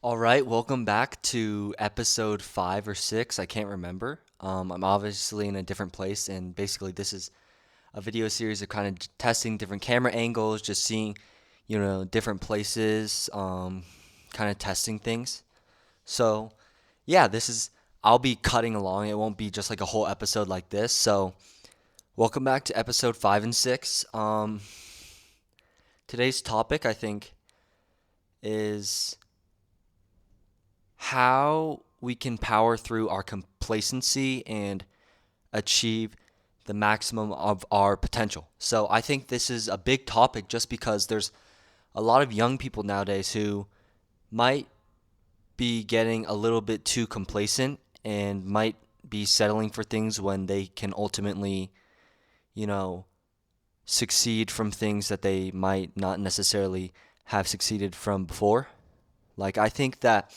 All right, welcome back to episode 5 or 6. I can't remember. I'm obviously in a different place, and basically, this is a video series of kind of testing different camera angles, just seeing, different places, kind of testing things. So, yeah, I'll be cutting along. It won't be just like a whole episode like this. So, welcome back to episode 5 and 6. Today's topic, I think, is how we can power through our complacency and achieve the maximum of our potential. So I think this is a big topic just because there's a lot of young people nowadays who might be getting a little bit too complacent and might be settling for things when they can ultimately, you know, succeed from things that they might not necessarily have succeeded from before. Like I think that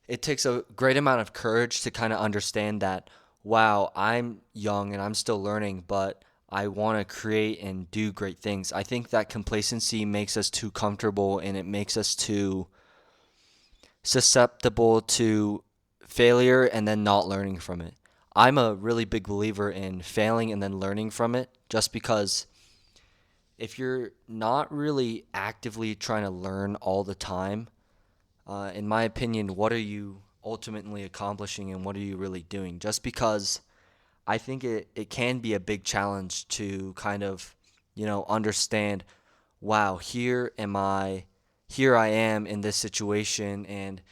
it takes a great amount of courage to kind of understand that, wow, I'm young and I'm still learning, but I want to create and do great things. I think that complacency makes us too comfortable and it makes us too susceptible to failure and then not learning from it. I'm a really big believer in failing and then learning from it just because if you're not really actively trying to learn all the time, in my opinion, what are you ultimately accomplishing and what are you really doing? Just because I think it can be a big challenge to kind of, understand, wow, here I am in this situation, and,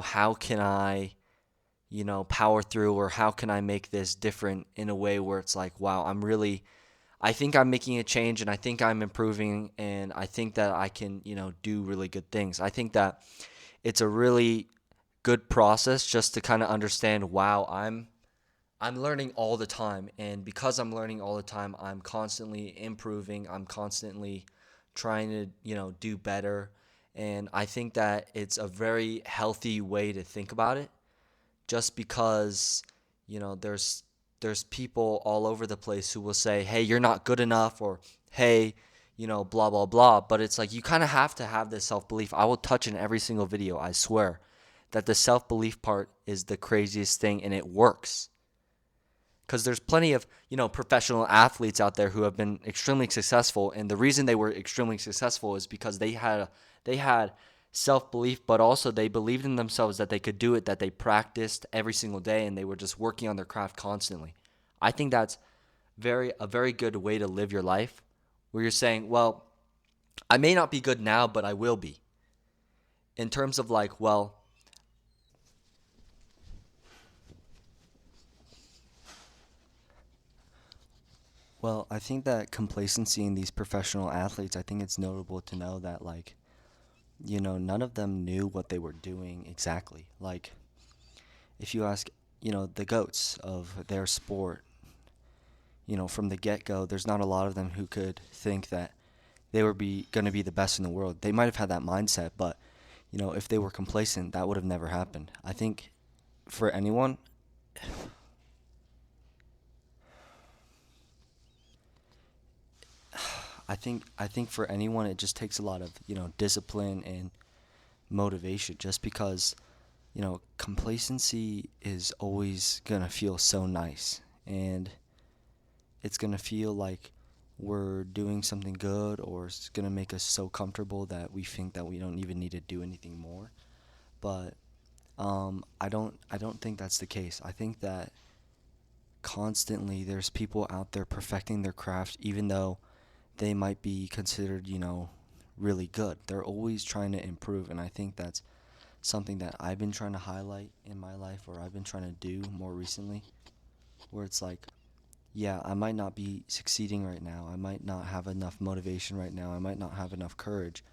how can I, power through, or how can I make this different in a way where it's like, wow, I think I'm making a change and I think I'm improving and I think that I can, do really good things. I think that it's a really good process just to kind of understand, wow, I'm learning all the time, and because I'm learning all the time, I'm constantly improving, I'm constantly trying to, do better. And I think that it's a very healthy way to think about it, just because, there's people all over the place who will say, hey, you're not good enough, or hey, blah blah blah. But it's like you kind of have to have this self-belief. I will touch in every single video, I swear, that the self-belief part is the craziest thing, and it works. Because there's plenty of, professional athletes out there who have been extremely successful, and the reason they were extremely successful is because they had self-belief, but also they believed in themselves that they could do it, that they practiced every single day, and they were just working on their craft constantly. I think that's a very good way to live your life, where you're saying, well, I may not be good now, but I will be. In terms of like, well, I think that complacency in these professional athletes, I think it's notable to know that, like, none of them knew what they were doing exactly. Like, if you ask, the goats of their sport, from the get-go, there's not a lot of them who could think that they were going to be the best in the world. They might have had that mindset, but, if they were complacent, that would have never happened. I think for anyone, I think for anyone, it just takes a lot of, discipline and motivation, just because, complacency is always going to feel so nice, and it's going to feel like we're doing something good, or it's going to make us so comfortable that we think that we don't even need to do anything more. But I don't think that's the case. I think that constantly there's people out there perfecting their craft, even though they might be considered, really good. They're always trying to improve, and I think that's something that I've been trying to highlight in my life, or I've been trying to do more recently, where it's like, yeah, I might not be succeeding right now. I might not have enough motivation right now. I might not have enough courage,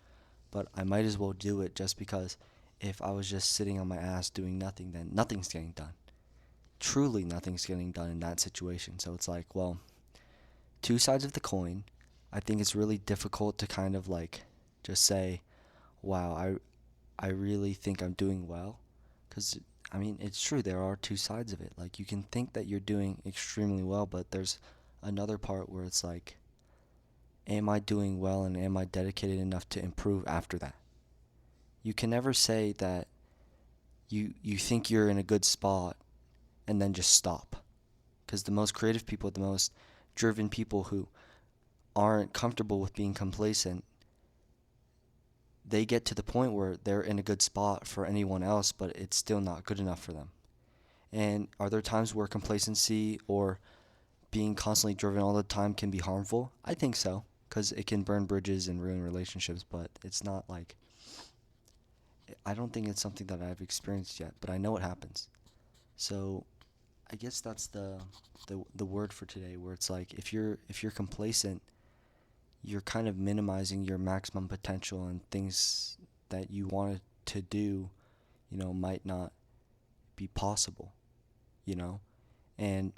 but I might as well do it, just because if I was just sitting on my ass doing nothing, then nothing's getting done. Truly, nothing's getting done in that situation. So it's like, well, two sides of the coin. I think it's really difficult to kind of like just say, wow, I really think I'm doing well. Because, I mean, it's true, there are two sides of it. Like, you can think that you're doing extremely well, but there's another part where it's like, am I doing well and am I dedicated enough to improve after that? You can never say that, you think you're in a good spot and then just stop. Because the most creative people, the most driven people who aren't comfortable with being complacent, they get to the point where they're in a good spot for anyone else, but it's still not good enough for them. And are there times where complacency or being constantly driven all the time can be harmful? I think so, because it can burn bridges and ruin relationships, but it's not like, I don't think it's something that I've experienced yet, but I know it happens. So I guess that's the word for today, where it's like if you're complacent, you're kind of minimizing your maximum potential, and things that you wanted to do, might not be possible, you know? And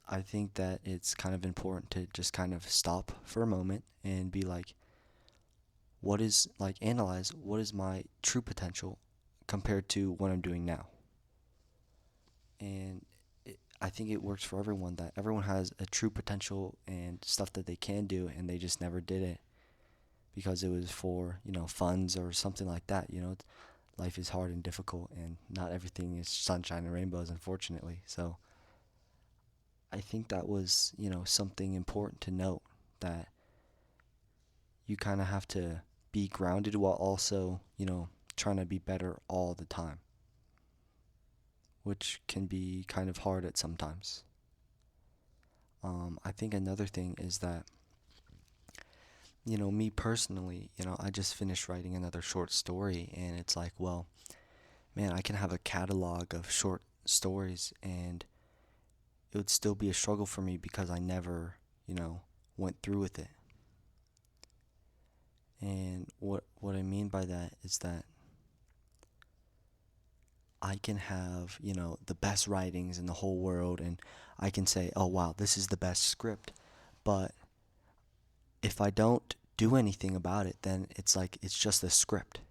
I think that it's kind of important to just kind of stop for a moment and be like, analyze what is my true potential compared to what I'm doing now. And I think it works for everyone, that everyone has a true potential and stuff that they can do, and they just never did it because it was for, funds or something like that. Life is hard and difficult, and not everything is sunshine and rainbows, unfortunately. So I think that was, something important to note, that you kind of have to be grounded while also, trying to be better all the time, which can be kind of hard at sometimes. I think another thing is that, me personally, I just finished writing another short story, and it's like, well, man, I can have a catalog of short stories, and it would still be a struggle for me because I never, went through with it. And what I mean by that is that I can have, the best writings in the whole world, and I can say, oh wow, this is the best script. But if I don't do anything about it, then it's like it's just a script.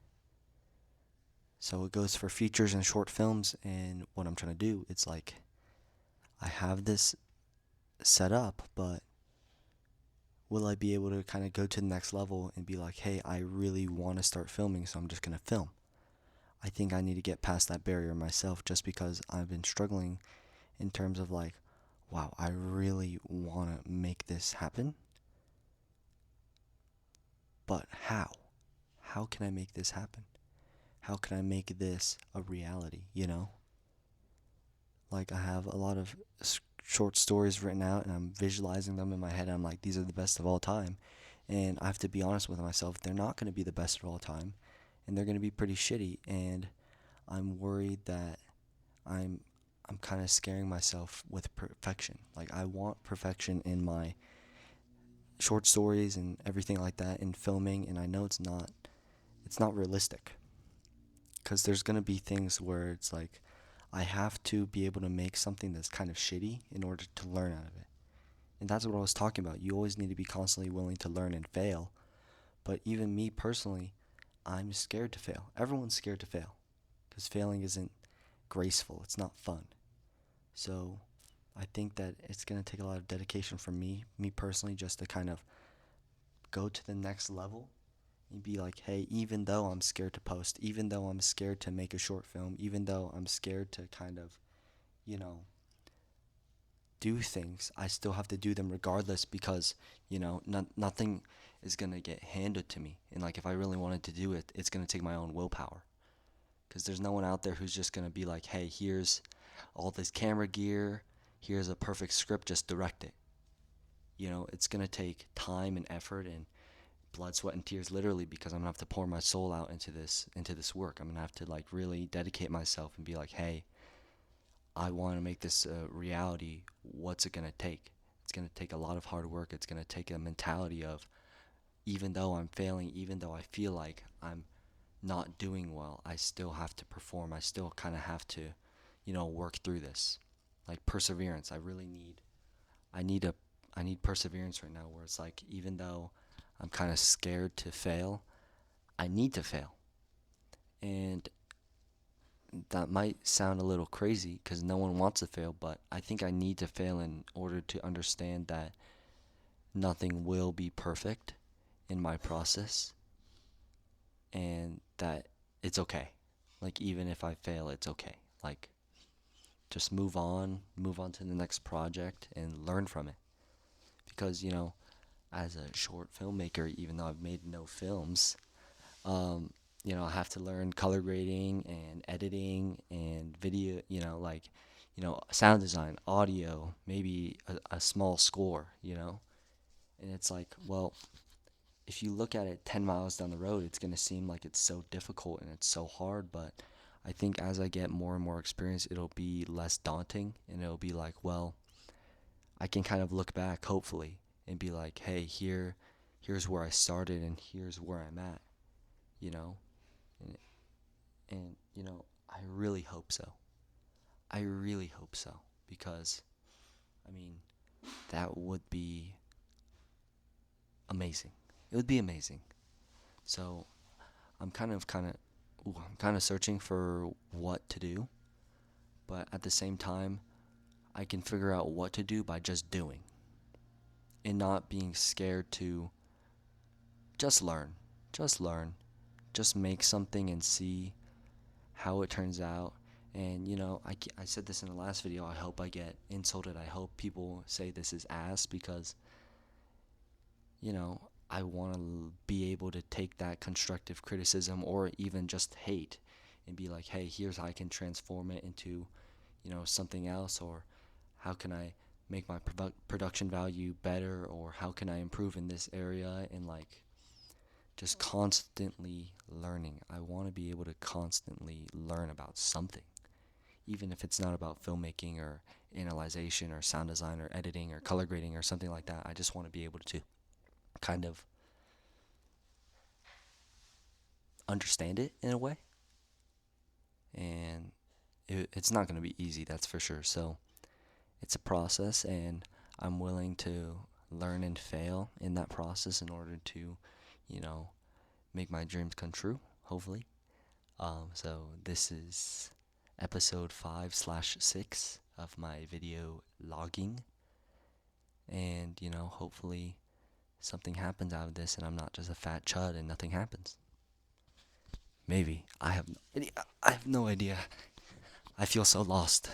So it goes for features and short films, and what I'm trying to do, it's like I have this set up, but will I be able to kind of go to the next level and be like, hey, I really want to start filming, so I'm just going to film. I think I need to get past that barrier myself, just because I've been struggling in terms of like, wow, I really want to make this happen, but how? How can I make this happen? How can I make this a reality, Like, I have a lot of short stories written out, and I'm visualizing them in my head. I'm like, these are the best of all time. And I have to be honest with myself, they're not going to be the best of all time, and they're going to be pretty shitty. And I'm worried that I'm I'm kind of scaring myself with perfection. Like, I want perfection in my short stories and everything like that in filming, and I know it's not realistic, because there's going to be things where it's like I have to be able to make something that's kind of shitty in order to learn out of it. And that's what I was talking about. You always need to be constantly willing to learn and fail. But even me personally, I'm scared to fail. Everyone's scared to fail, because failing isn't graceful, it's not fun. So I think that it's going to take a lot of dedication from me personally, just to kind of go to the next level and be like, hey, even though I'm scared to post, even though I'm scared to make a short film, even though I'm scared to kind of, you know, do things, I still have to do them regardless, because, nothing is going to get handed to me. And like, if I really wanted to do it, it's going to take my own willpower. Because there's no one out there who's just going to be like, hey, here's all this camera gear, here's a perfect script, just direct it. It's going to take time and effort and blood, sweat, and tears, literally, because I'm gonna have to pour my soul out into this work. I'm gonna have to like really dedicate myself and be like, hey, I want to make this a reality. What's it gonna take? It's gonna take a lot of hard work. It's gonna take a mentality of, even though I'm failing, even though I feel like I'm not doing well, I still have to perform. I still kind of have to, work through this. Like, perseverance. I need perseverance right now, where it's like, even though I'm kind of scared to fail, I need to fail. And that might sound a little crazy, because no one wants to fail, but I think I need to fail in order to understand that nothing will be perfect in my process, and that it's okay. Like, even if I fail, it's okay. Like, just move on to the next project and learn from it. Because, as a short filmmaker, even though I've made no films, um, I have to learn color grading and editing and video, sound design, audio, maybe a small score. And it's like, well, if you look at it 10 miles down the road, it's going to seem like it's so difficult and it's so hard. But I think as I get more and more experience, it'll be less daunting and it'll be like, well, I can kind of look back, hopefully, and be like, hey, here's where I started and here's where I'm at, you know? And, I really hope so. I really hope so. Because, I mean, that would be amazing. It would be amazing. So I'm kind of searching for what to do, but at the same time, I can figure out what to do by just doing and not being scared to just learn, just learn, just make something and see how it turns out. And I said this in the last video. I hope I get insulted. I hope people say this is ass because you know, I want to be able to take that constructive criticism or even just hate and be like, hey, here's how I can transform it into, something else, or how can I make my production value better, or how can I improve in this area, and like just constantly learning. I want to be able to constantly learn about something, even if it's not about filmmaking or analyzation or sound design or editing or color grading or something like that. I just want to be able to kind of understand it in a way. And it's not going to be easy, that's for sure. So it's a process, and I'm willing to learn and fail in that process in order to, you know, make my dreams come true, hopefully. So this is episode 5/6 of my video logging. And, hopefully something happens out of this and I'm not just a fat chud and nothing happens. Maybe. I have no idea. I have no idea. I feel so lost.